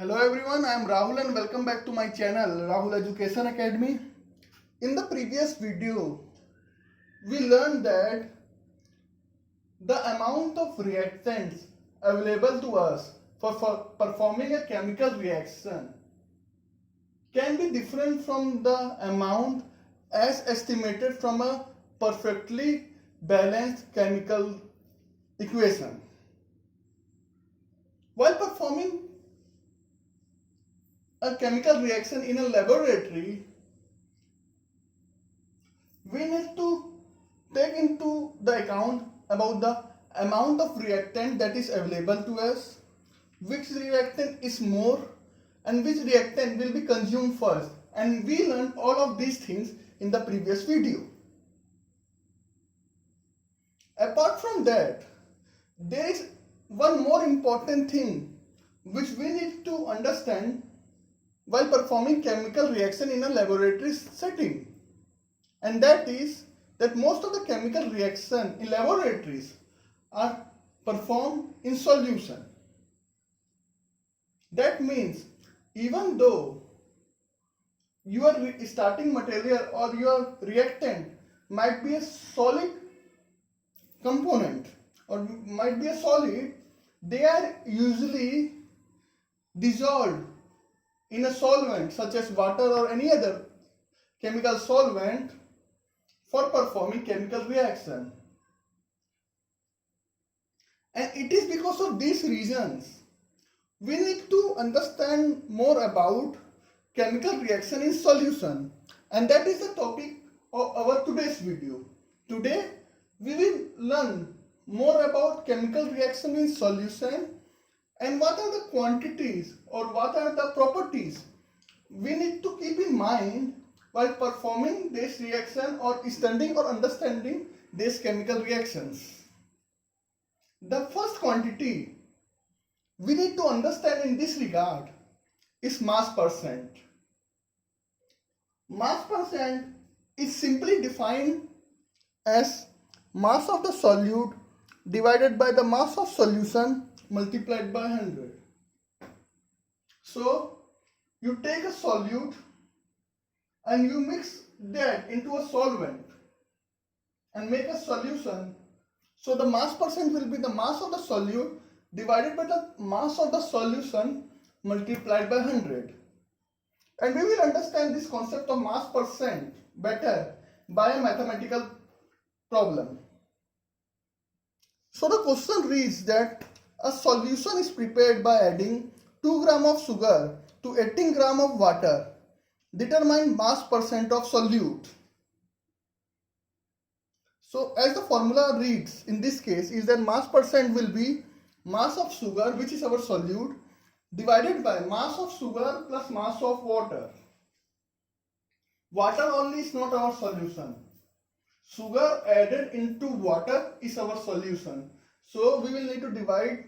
Hello everyone, I am Rahul and welcome back to my channel Rahul Education Academy. In the previous video, we learned that the amount of reactants available to us for performing a chemical reaction can be different from the amount as estimated from a perfectly balanced chemical equation. While performing a chemical reaction in a laboratory, we need to take into the account about the amount of reactant that is available to us, which reactant is more and which reactant will be consumed first, and we learned all of these things in the previous video. Apart from that, there is one more important thing which we need to understand while performing chemical reaction in a laboratory setting, and that is that most of the chemical reaction in laboratories are performed in solution. That means even though your starting material or your reactant might be a solid component or might be a solid, they are usually dissolved in a solvent such as water or any other chemical solvent for performing chemical reaction. And it is because of these reasons we need to understand more about chemical reaction in solution, and that is the topic of our today's video. Today we will learn more about chemical reaction in solution and what are the quantities or what are the properties we need to keep in mind while performing this reaction or studying or understanding these chemical reactions. The first quantity we need to understand in this regard is mass percent. Mass percent is simply defined as mass of the solute divided by the mass of solution multiplied by 100. So you take a solute and you mix that into a solvent and make a solution. So the mass percent will be the mass of the solute divided by the mass of the solution multiplied by 100. And we will understand this concept of mass percent better by a mathematical problem. So the question reads that a solution is prepared by adding 2 gram of sugar to 18 gram of water. Determine mass percent of solute. So as the formula reads in this case is that mass percent will be mass of sugar, which is our solute, divided by mass of sugar plus mass of water. Water only is not our solution. Sugar added into water is our solution. So we will need to divide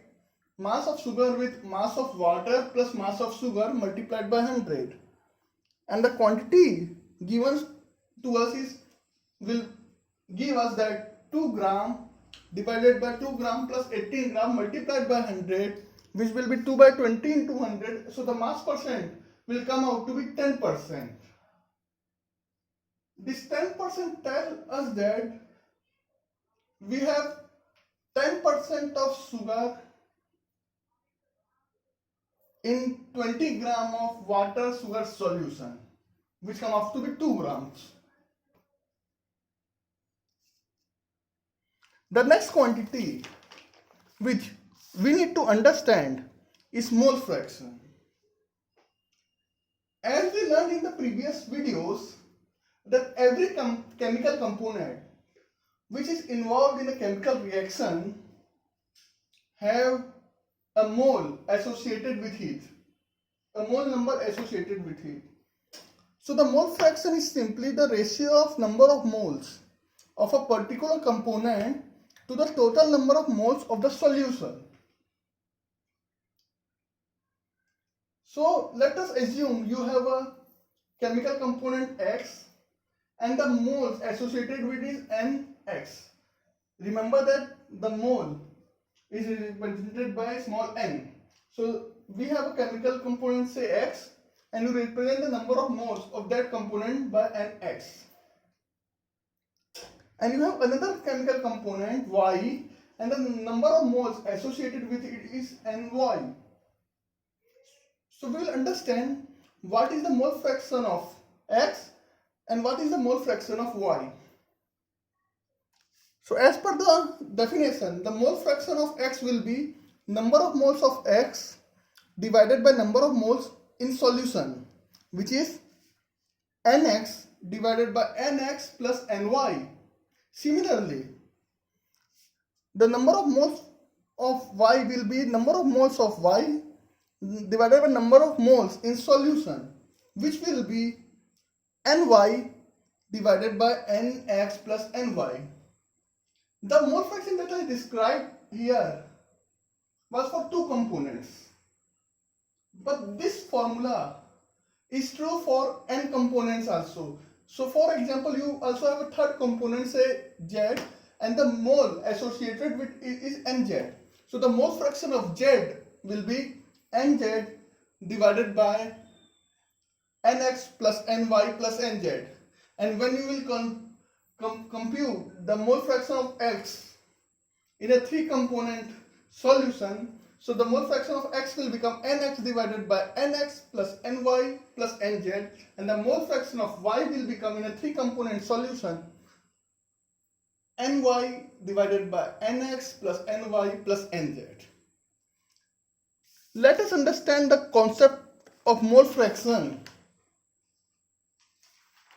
mass of sugar with mass of water plus mass of sugar multiplied by 100. And the quantity given to us will give us that 2 gram divided by 2 gram plus 18 gram multiplied by 100, which will be 2 by 20 into 100. So the mass percent will come out to be 10%. This 10% tells us that we have 10% of sugar in 20 gram of water sugar solution, which come out to be 2 grams. The next quantity which we need to understand is mole fraction. As we learned in the previous videos that every chemical component which is involved in a chemical reaction have a mole associated with it, a mole number associated with it. So the mole fraction is simply the ratio of number of moles of a particular component to the total number of moles of the solution. So let us assume you have a chemical component X and the moles associated with is NX. Remember that the mole is represented by small n. So we have a chemical component, say X, and you represent the number of moles of that component by Nx. And you have another chemical component Y, and the number of moles associated with it is Ny. So we will understand what is the mole fraction of X and what is the mole fraction of Y. So as per the definition, the mole fraction of X will be number of moles of X divided by number of moles in solution, which is Nx divided by Nx plus Ny. Similarly, the number of moles of Y will be number of moles of Y divided by number of moles in solution, which will be Ny divided by Nx plus Ny. The mole fraction that I described here was for two components, but this formula is true for n components also. So for example, you also have a third component, say Z, and the mole associated with it is Nz. So the mole fraction of Z will be Nz divided by Nx plus Ny plus Nz. And when you will compute the mole fraction of X in a three component solution, so the mole fraction of X will become Nx divided by Nx plus Ny plus Nz, and the mole fraction of Y will become in a three component solution Ny divided by Nx plus Ny plus Nz. Let us understand the concept of mole fraction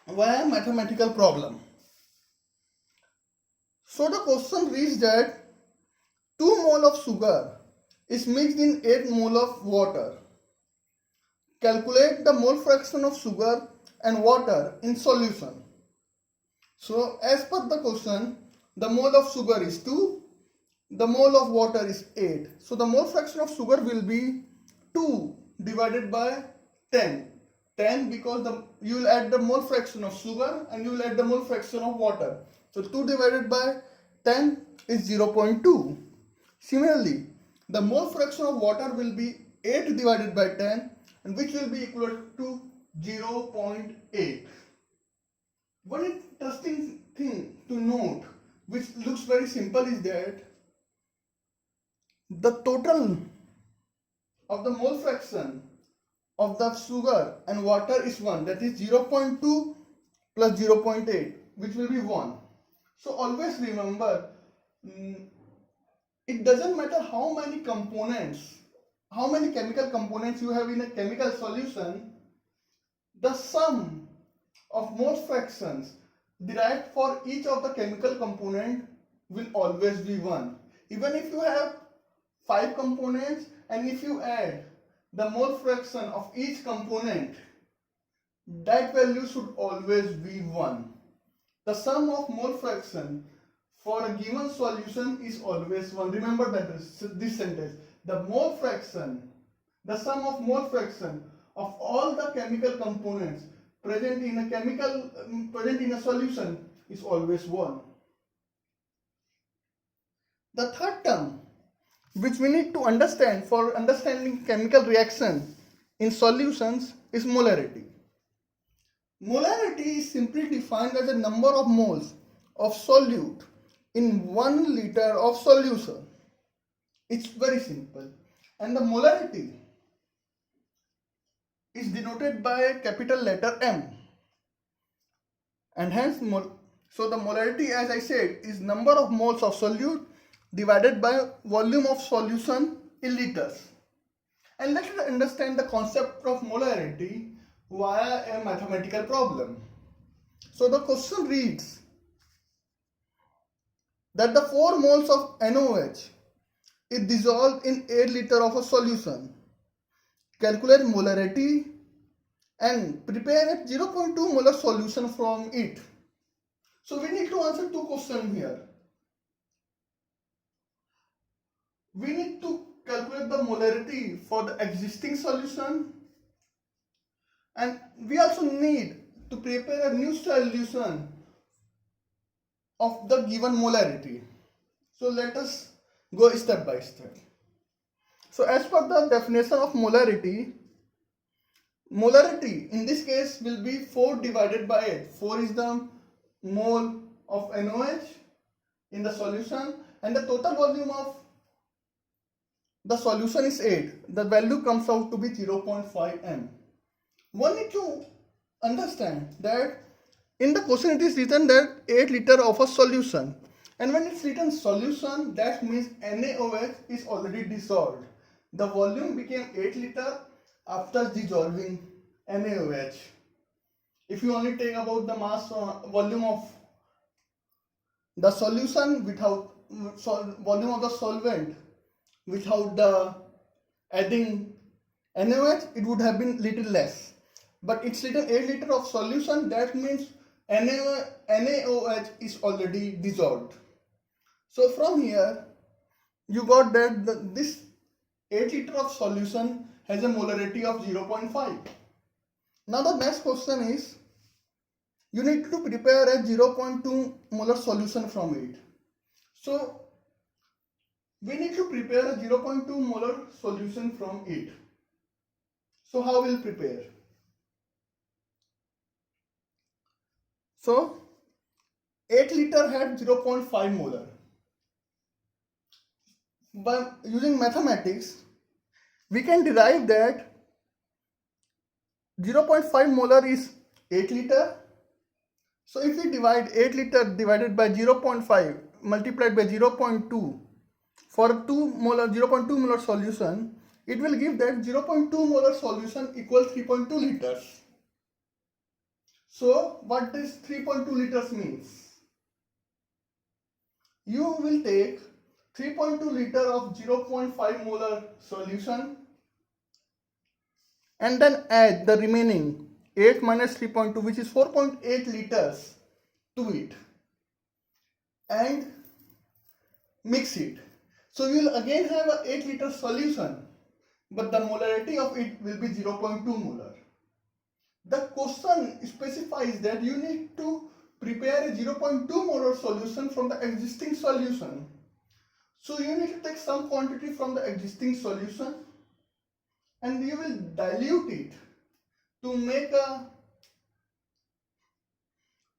via a mathematical problem. So the question reads that 2 mole of sugar is mixed in 8 mole of water. Calculate the mole fraction of sugar and water in solution. So as per the question, the mole of sugar is 2, the mole of water is 8. So the mole fraction of sugar will be 2 divided by 10. 10 because you will add the mole fraction of sugar and you will add the mole fraction of water. So 2 divided by 10 is 0.2. Similarly, the mole fraction of water will be 8 divided by 10, and which will be equal to 0.8. One interesting thing to note, which looks very simple, is that the total of the mole fraction of the sugar and water is 1, that is 0.2 plus 0.8, which will be 1. So always remember, it doesn't matter how many components, how many chemical components you have in a chemical solution, the sum of mole fractions derived for each of the chemical component will always be 1. Even if you have 5 components and if you add the mole fraction of each component, that value should always be 1. The sum of mole fraction for a given solution is always 1. Remember that this sentence. The mole fraction, the sum of mole fraction of all the chemical components present in a solution is always 1. The third term which we need to understand for understanding chemical reaction in solutions is molarity. Molarity is simply defined as the number of moles of solute in 1 liter of solution. It's very simple. And the molarity is denoted by a capital letter M. And hence, so the molarity, as I said, is number of moles of solute divided by volume of solution in liters. And let us understand the concept of molarity via a mathematical problem. So the question reads that the 4 moles of NaOH is dissolved in 8 liter of a solution. Calculate molarity and prepare a 0.2 molar solution from it. So we need to answer 2 questions here. We need to calculate the molarity for the existing solution, and we also need to prepare a new solution of the given molarity. So let us go step by step. So as per the definition of molarity, molarity in this case will be 4 divided by 8. 4 is the mole of NOH in the solution, and the total volume of the solution is 8. The value comes out to be 0.5 m. One need to understand that in the question it is written that 8 liter of a solution, and when it's written solution, that means NaOH is already dissolved. The volume became 8 liter after dissolving NaOH. If you only take about the mass volume of the solution without volume of the solvent without the adding NaOH, it would have been little less. But it's written 8 liter of solution, that means NaOH is already dissolved. So from here, you got that this 8 liter of solution has a molarity of 0.5. Now the next question is, you need to prepare a 0.2 molar solution from it. So we need to prepare a 0.2 molar solution from it. So how we'll prepare? So 8 liter had 0.5 molar. By using mathematics, we can derive that 0.5 molar is 8 liter. So if we divide 8 liter divided by 0.5 multiplied by 0.2 for 0.2 molar solution, it will give that 0.2 molar solution equals 3.2 liters. So what does 3.2 liters means? You will take 3.2 liter of 0.5 molar solution and then add the remaining 8 minus 3.2, which is 4.8 liters, to it and mix it. So you will again have a 8 liter solution, but the molarity of it will be 0.2 molar. The question specifies that you need to prepare a 0.2 molar solution from the existing solution. So you need to take some quantity from the existing solution and you will dilute it to make a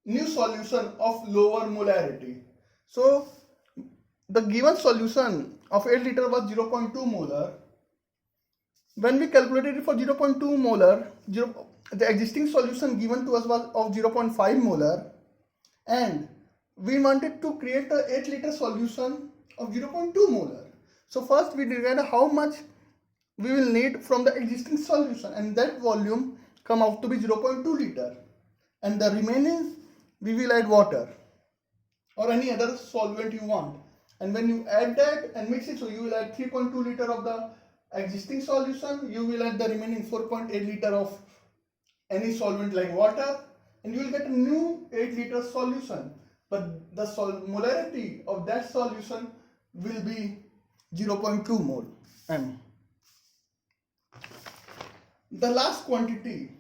new solution of lower molarity. So the given solution of 8 liter was 0.2 molar. When we calculated it for 0.2 molar, the existing solution given to us was of 0.5 molar, and we wanted to create a 8 liter solution of 0.2 molar. So first we decided how much we will need from the existing solution, and that volume come out to be 0.2 liter, and the remaining we will add water or any other solvent you want, and when you add that and mix it, so you will add 3.2 liter of the existing solution, you will add the remaining 4.8 liter of any solvent like water, and you will get a new 8 liter solution, but the molarity of that solution will be 0.2 mole m. The last quantity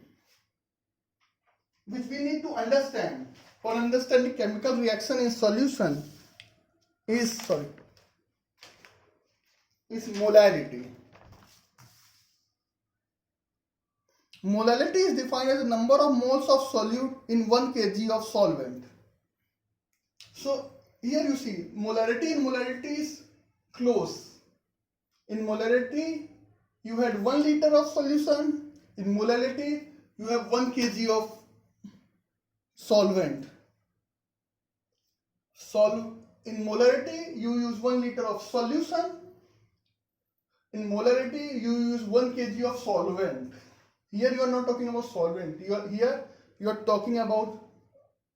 which we need to understand for understanding chemical reaction in solution is molarity. Molarity is defined as the number of moles of solute in 1 kg of solvent. So here you see molarity and molarity is close. In molarity you had 1 liter of solution. In molarity you have 1 kg of solvent. In molarity you use 1 liter of solution. In molarity you use 1 kg of solvent. Here you are not talking about solvent. You are talking about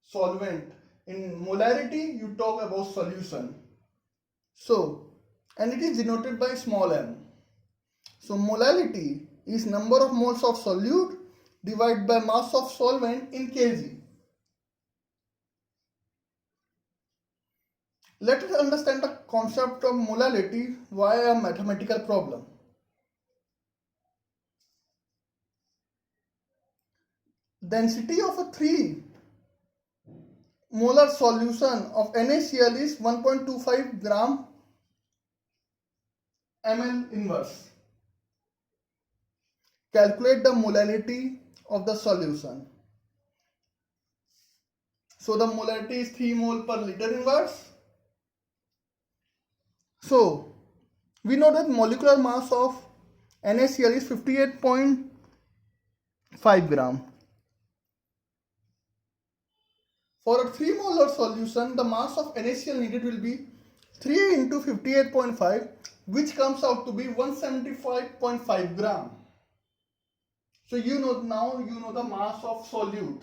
solvent. In molarity you talk about solution. So, and it is denoted by small m. So molality is number of moles of solute divided by mass of solvent in kg. Let us understand the concept of molality via a mathematical problem. Density of a 3 molar solution of NaCl is 1.25 gram ml inverse. calculate the molality of the solution. So the molality is 3 mole per liter inverse. So we know that molecular mass of NaCl is 58.5 gram. For a 3 molar solution, the mass of NaCl needed will be 3 into 58.5, which comes out to be 175.5 gram. So you know the mass of solute.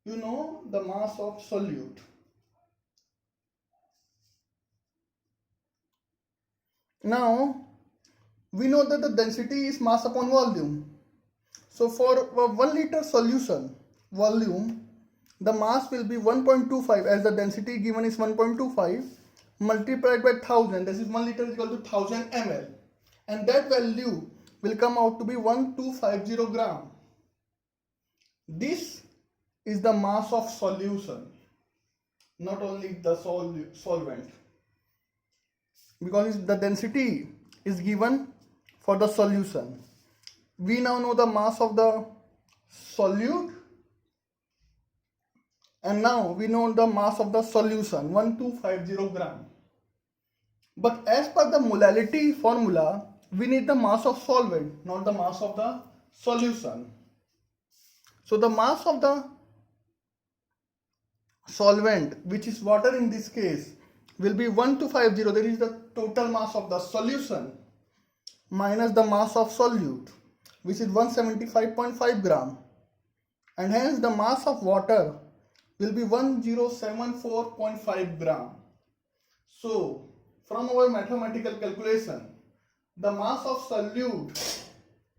You know the mass of solute. Now we know that the density is mass upon volume. So for a 1 liter solution volume, the mass will be 1.25, as the density given is 1.25 multiplied by 1000. This is 1 liter is equal to 1000 ml, and that value will come out to be 1250 gram. This is the mass of solution, not only the solvent, because the density is given for the solution. We now know the mass of the solute, and now we know the mass of the solution, 1250 gram. But as per the molality formula, we need the mass of solvent, not the mass of the solution. So the mass of the solvent, which is water in this case, will be 1250. That is the total mass of the solution minus the mass of solute, which is 175.5 gram, and hence the mass of water will be 1074.5 gram. So from our mathematical calculation, the mass of solute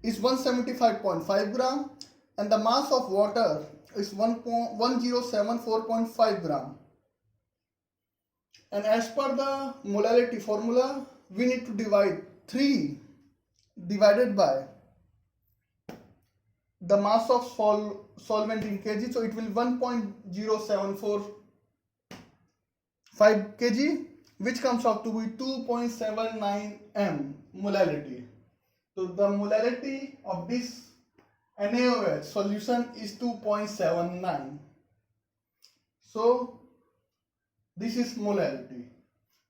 is 175.5 gram and the mass of water is 1074.5 gram. And as per the molality formula, we need to divide 3 divided by the mass of solvent in kg, so it will 1.0745 kg, which comes out to be 2.79 m molality. So the molality of this NaOH solution is 2.79. So this is molality.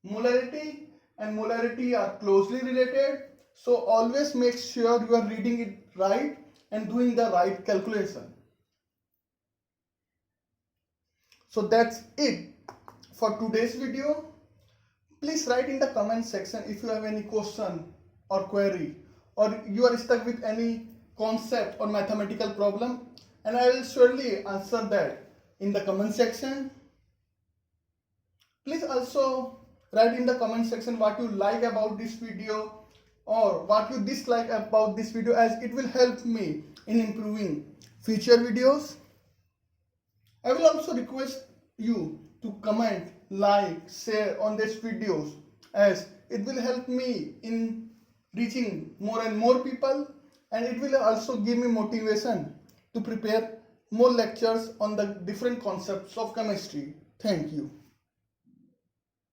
Molality and molarity are closely related, so always make sure you are reading it right and doing the right calculation. So that's it for today's video. Please write in the comment section if you have any question or query, or you are stuck with any concept or mathematical problem, and I will surely answer that in the comment section. Please also write in the comment section what you like about this video or what you dislike about this video, as it will help me in improving future videos. I will also request you to comment, like, share on these videos, as it will help me in reaching more and more people, and it will also give me motivation to prepare more lectures on the different concepts of chemistry. Thank you.